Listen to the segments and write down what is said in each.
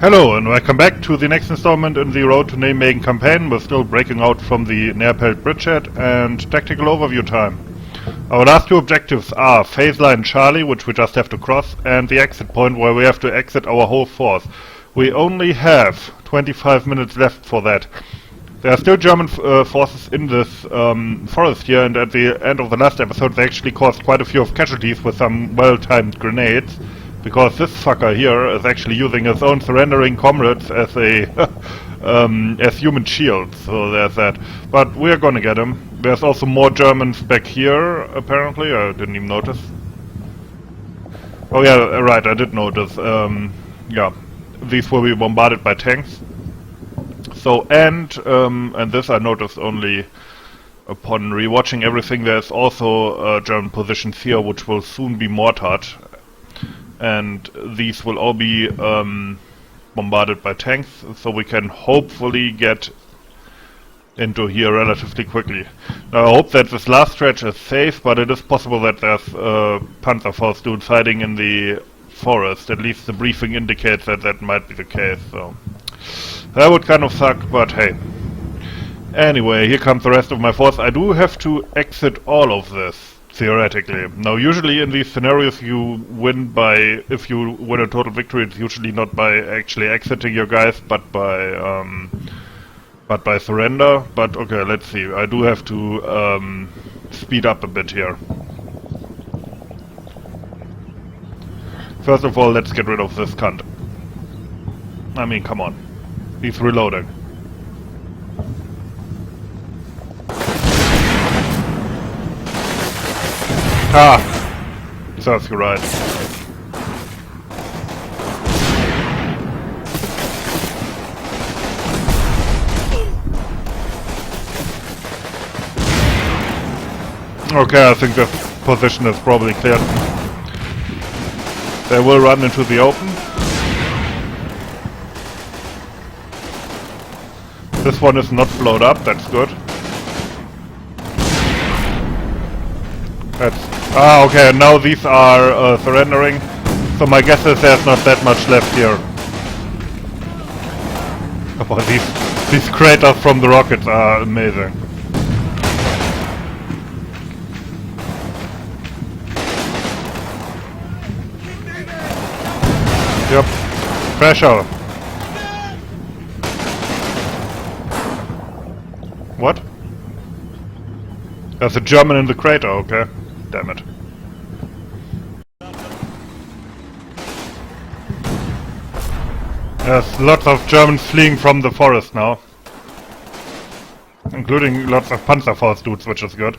Hello and welcome back to the next installment in the Road to Nijmegen campaign. We're still breaking out from the Neerpelt Bridgehead and tactical overview time. Our last two objectives are phase line Charlie, which we just have to cross, and the exit point where we have to exit our whole force. We only have 25 minutes left for that. There are still German forces in this forest here, and at the end of the last episode they actually caused quite a few of casualties with some well-timed grenades. Because this fucker here is actually using his own surrendering comrades as a as human shields, so there's that. But we're gonna get him. There's also more Germans back here, apparently. I didn't even notice. Oh yeah, right, I did notice. Yeah, these will be bombarded by tanks. So, and this I noticed only upon rewatching everything. There's also German positions here, which will soon be mortared. And these will all be bombarded by tanks, so we can hopefully get into here relatively quickly. Now I hope that this last stretch is safe, but it is possible that there's Panzerfaust dudes hiding in the forest. At least the briefing indicates that that might be the case, so that would kind of suck, but hey. Anyway, here comes the rest of my force. I do have to exit all of this. Theoretically. Now usually in these scenarios you win by, if you win a total victory, it's usually not by actually exiting your guys, but by surrender. But okay, let's see. I do have to speed up a bit here. First of all, let's get rid of this cunt. I mean, come on. He's reloading. Ah! Serves you right. Okay, I think this position is probably cleared. They will run into the open. This one is not blown up, that's good. Ah, okay, now these are surrendering, so my guess is there's not that much left here. Oh, these craters from the rockets are amazing. Yep, pressure. What? There's a German in the crater, okay. Damn it. There's lots of Germans fleeing from the forest now. Including lots of Panzerfaust dudes, which is good.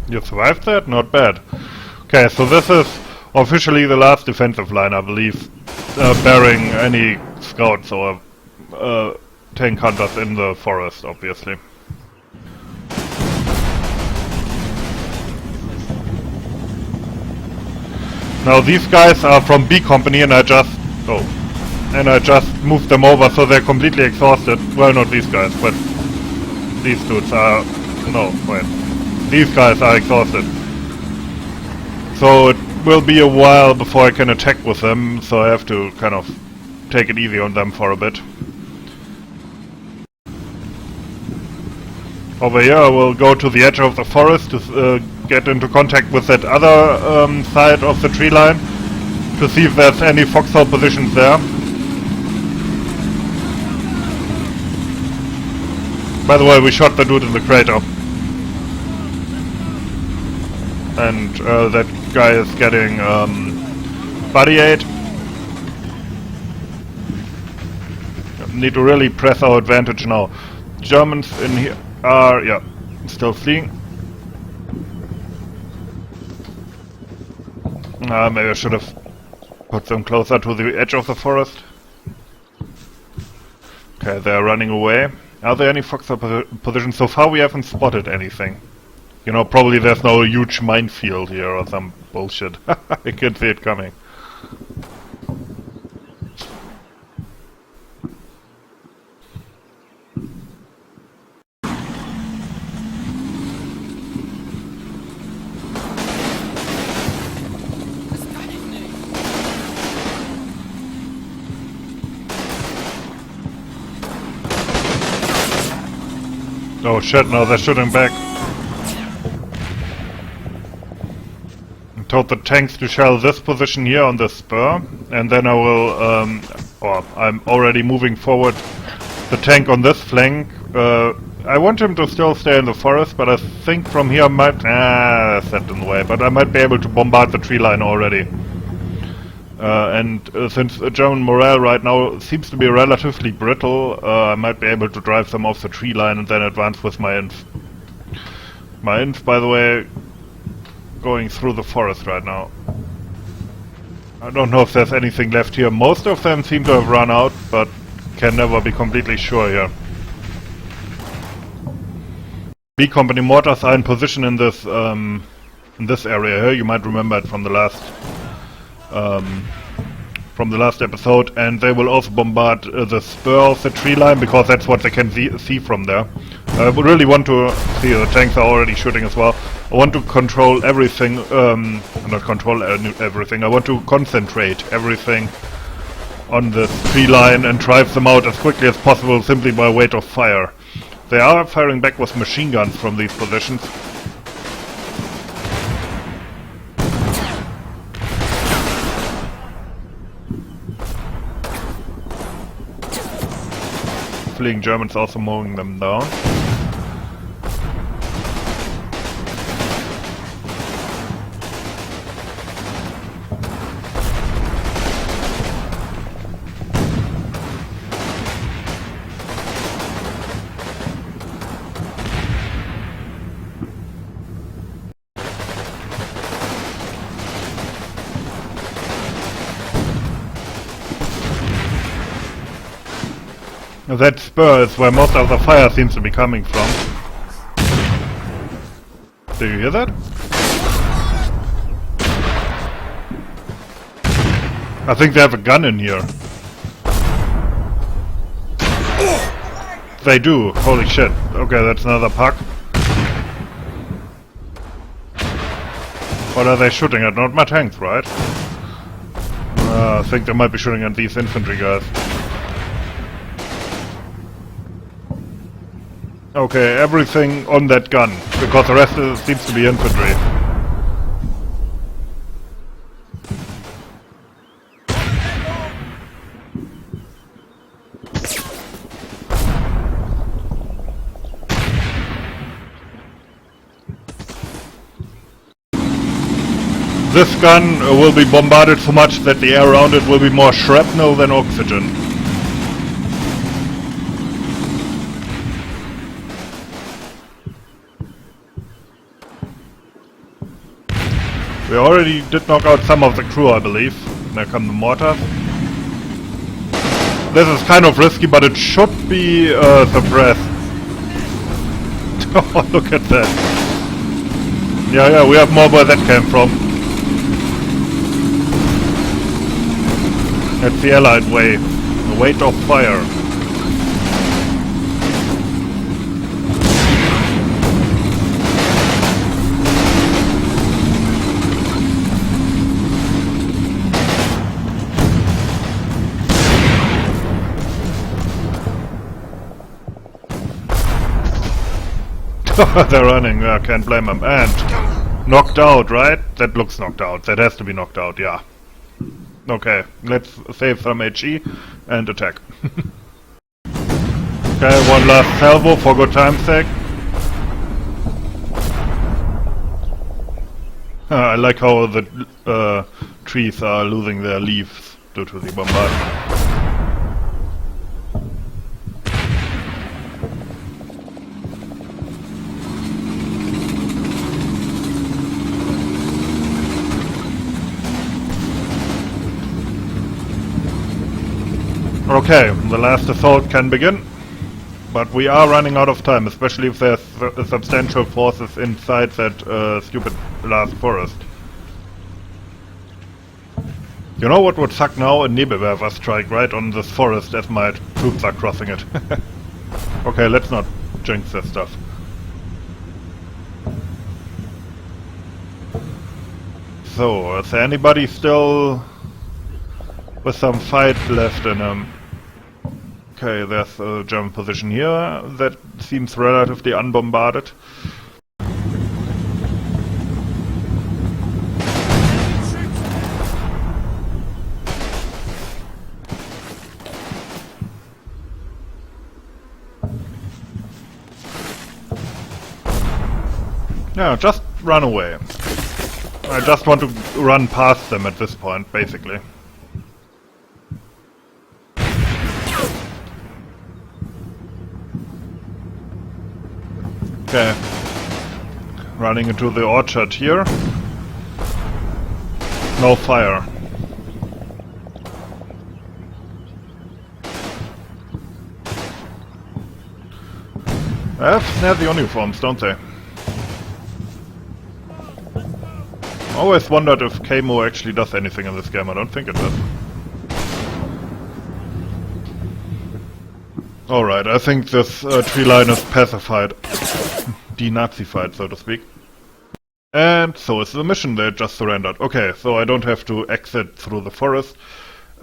You survived that? Not bad. Okay, so this is officially the last defensive line, I believe, bearing any scouts or tank hunters in the forest, obviously. Now these guys are from B Company and I just moved them over so they're completely exhausted. Well, not these guys, but these dudes are... no, wait. These guys are exhausted. So it will be a while before I can attack with them, so I have to kind of take it easy on them for a bit. Over here I will go to the edge of the forest to get into contact with that other side of the tree line to see if there's any foxhole positions there. By the way, we shot the dude in the crater. And that guy is getting body aid. Need to really press our advantage now. Germans in here are, yeah, still fleeing. Maybe I should have put them closer to the edge of the forest. Okay, they're running away. Are there any foxhole positions? So far we haven't spotted anything. You know, probably there's no huge minefield here or some bullshit. I can see it coming. Oh shit, no, they're shooting back. I told the tanks to shell this position here on the spur, and then I will, or I'm already moving forward the tank on this flank. I want him to still stay in the forest, but I think from here I might... set in the way, but I might be able to bombard the tree line already. Since German morale right now seems to be relatively brittle, I might be able to drive them off the tree line and then advance with my inf. My inf, by the way, going through the forest right now. I don't know if there's anything left here. Most of them seem to have run out, but can never be completely sure here. B company mortars are in position in this area here. You might remember it from the last episode, and they will also bombard the spur of the tree line because that's what they can see from there. I really want to see the tanks are already shooting as well. I want to control everything, not control everything. I want to concentrate everything on the tree line and drive them out as quickly as possible simply by weight of fire. They are firing back with machine guns from these positions. Fleeing Germans also mowing them down. That spur is where most of the fire seems to be coming from. Do you hear that? I think they have a gun in here. They do. Holy shit. Okay, that's another puck. What are they shooting at? Not my tanks, right? I think they might be shooting at these infantry guys. Okay, everything on that gun, because the rest seems to be infantry. This gun will be bombarded so much that the air around it will be more shrapnel than oxygen. We already did knock out some of the crew, I believe. There come the mortars. This is kind of risky, but it should be suppressed. Oh, look at that. Yeah, we have more where that came from. That's the Allied way. The weight of fire. They're running, I can't blame them. And knocked out, right? That looks knocked out. That has to be knocked out, yeah. Okay, let's save some HE and attack. Okay, one last salvo for good time's sake. I like how the trees are losing their leaves due to the bombardment. Okay, the last assault can begin, but we are running out of time, especially if there's substantial forces inside that stupid last forest. You know what would suck now? A Neerpelt strike right on this forest as my troops are crossing it. Okay, let's not jinx this stuff. So, is there anybody still with some fight left in him? Okay, there's a German position here that seems relatively unbombarded. Yeah, just run away. I just want to run past them at this point, basically. Okay. Running into the orchard here. No fire. They have snared the uniforms, don't they? Always wondered if Camo actually does anything in this game. I don't think it does. Alright, I think this tree line is pacified. Denazified, so to speak. And so is the mission. They just surrendered. Okay, so I don't have to exit through the forest.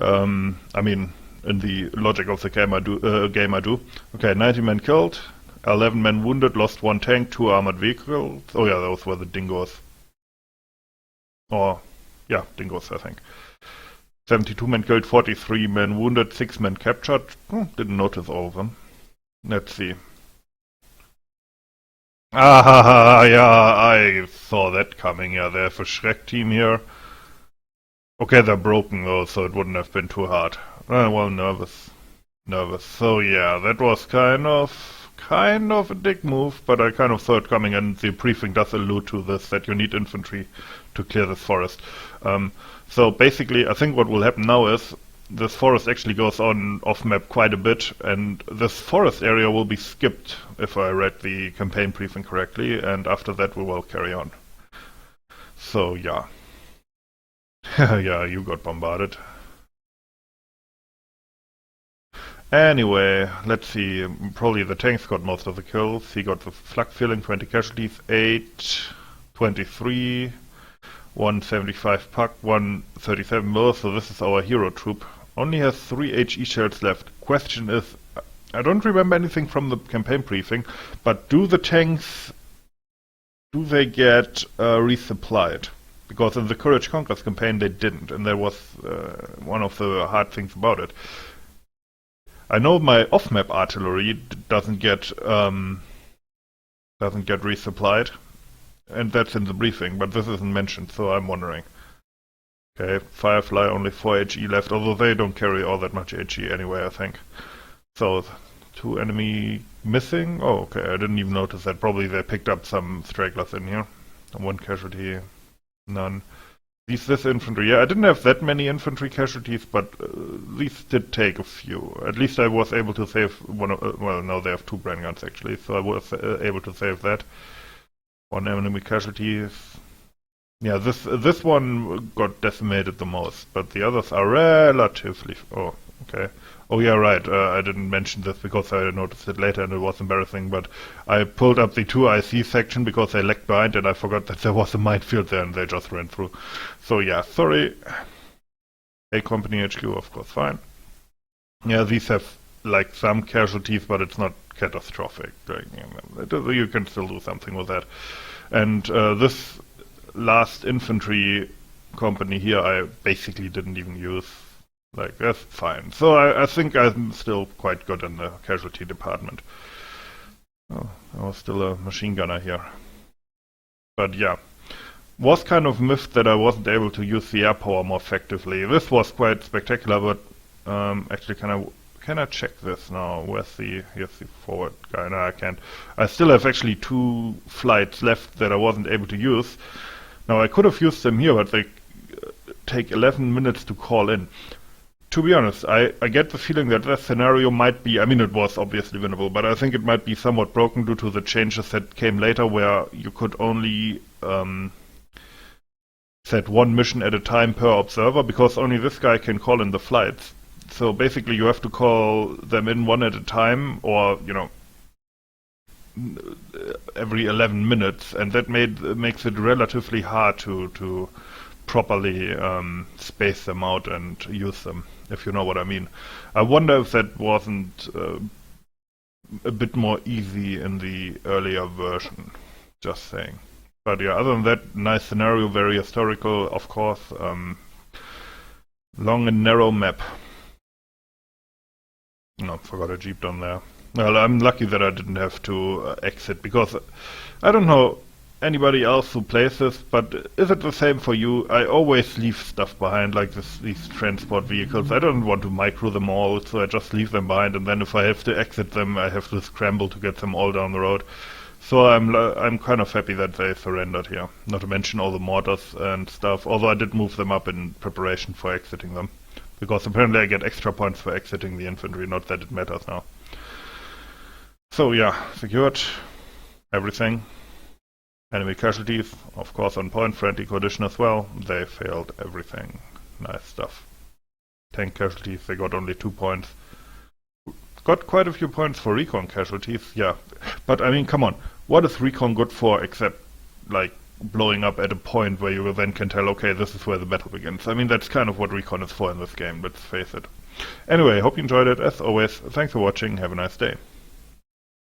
I mean, in the logic of the game I do. Okay, 90 men killed, 11 men wounded, lost 1 tank, 2 armored vehicles. Oh yeah, those were the dingoes. Or, yeah, dingoes, I think. 72 men killed, 43 men wounded, 6 men captured. Didn't notice all of them. Let's see. Ah, yeah, I saw that coming. Yeah, they have a Shrek team here. Okay, they're broken though, so it wouldn't have been too hard. Well, nervous. So yeah, that was kind of a dick move, but I kind of saw it coming, and the briefing does allude to this, that you need infantry to clear this forest. So basically, I think what will happen now is this forest actually goes on off-map quite a bit, and this forest area will be skipped, if I read the campaign briefing correctly, and after that we will carry on. So yeah. Yeah, you got bombarded. Anyway, let's see, probably the tanks got most of the kills. He got the flak filling, 20 casualties, 8, 23, 175 puck, 137 more, so this is our hero troop. Only has 3 HE shells left. Question is, I don't remember anything from the campaign briefing, but do the tanks, do they get resupplied? Because in the Courage Conquers campaign they didn't, and that was one of the hard things about it. I know my off-map artillery doesn't get resupplied, and that's in the briefing, but this isn't mentioned, so I'm wondering. Okay, Firefly only 4 HE left, although they don't carry all that much HE anyway, I think. So, 2 enemy missing? Oh, okay, I didn't even notice that. Probably they picked up some stragglers in here. 1 casualty, none. This infantry, yeah, I didn't have that many infantry casualties, but these did take a few. At least I was able to save one of, well, no, they have 2 brand guns actually, so I was able to save that. 1 enemy casualty. Yeah, this one got decimated the most, but the others are relatively... Oh, okay. Oh yeah, right, I didn't mention this because I noticed it later and it was embarrassing, but I pulled up the 2 IC section because they lagged behind and I forgot that there was a minefield there and they just ran through. So yeah, sorry. A company HQ, of course, fine. Yeah, these have like some casualties, but it's not catastrophic. You can still do something with that. And this last infantry company here I basically didn't even use. Like, that's fine. So I think I'm still quite good in the casualty department. Oh, I was still a machine gunner here. But yeah, was kind of miffed that I wasn't able to use the air power more effectively. This was quite spectacular, but actually can I check this now? Here's the forward guy. No, I can't. I still have actually 2 flights left that I wasn't able to use. Now I could have used them here, but they take 11 minutes to call in. To be honest, I get the feeling that this scenario might be, I mean it was obviously winnable, but I think it might be somewhat broken due to the changes that came later where you could only set 1 mission at a time per observer, because only this guy can call in the flights. So basically you have to call them in 1 at a time, or, you know, every 11 minutes, and that makes it relatively hard to properly space them out and use them, if you know what I mean. I wonder if that wasn't a bit more easy in the earlier version, just saying. But yeah, other than that, nice scenario, very historical, of course. Long and narrow map. No, forgot a jeep down there. Well, I'm lucky that I didn't have to exit, because I don't know anybody else who plays this, but is it the same for you? I always leave stuff behind, like these transport vehicles. I don't want to micro them all, so I just leave them behind, and then if I have to exit them, I have to scramble to get them all down the road. So I'm kind of happy that they surrendered here. Not to mention all the mortars and stuff, although I did move them up in preparation for exiting them. Because apparently I get extra points for exiting the infantry, not that it matters now. So yeah, secured everything. Enemy casualties, of course on point, friendly coalition as well. They failed everything. Nice stuff. Tank casualties, they got only 2 points. Got quite a few points for recon casualties, yeah. But I mean, come on, what is recon good for except, like, blowing up at a point where you then can tell, okay, this is where the battle begins. I mean, that's kind of what recon is for in this game, let's face it. Anyway, hope you enjoyed it. As always, thanks for watching, have a nice day.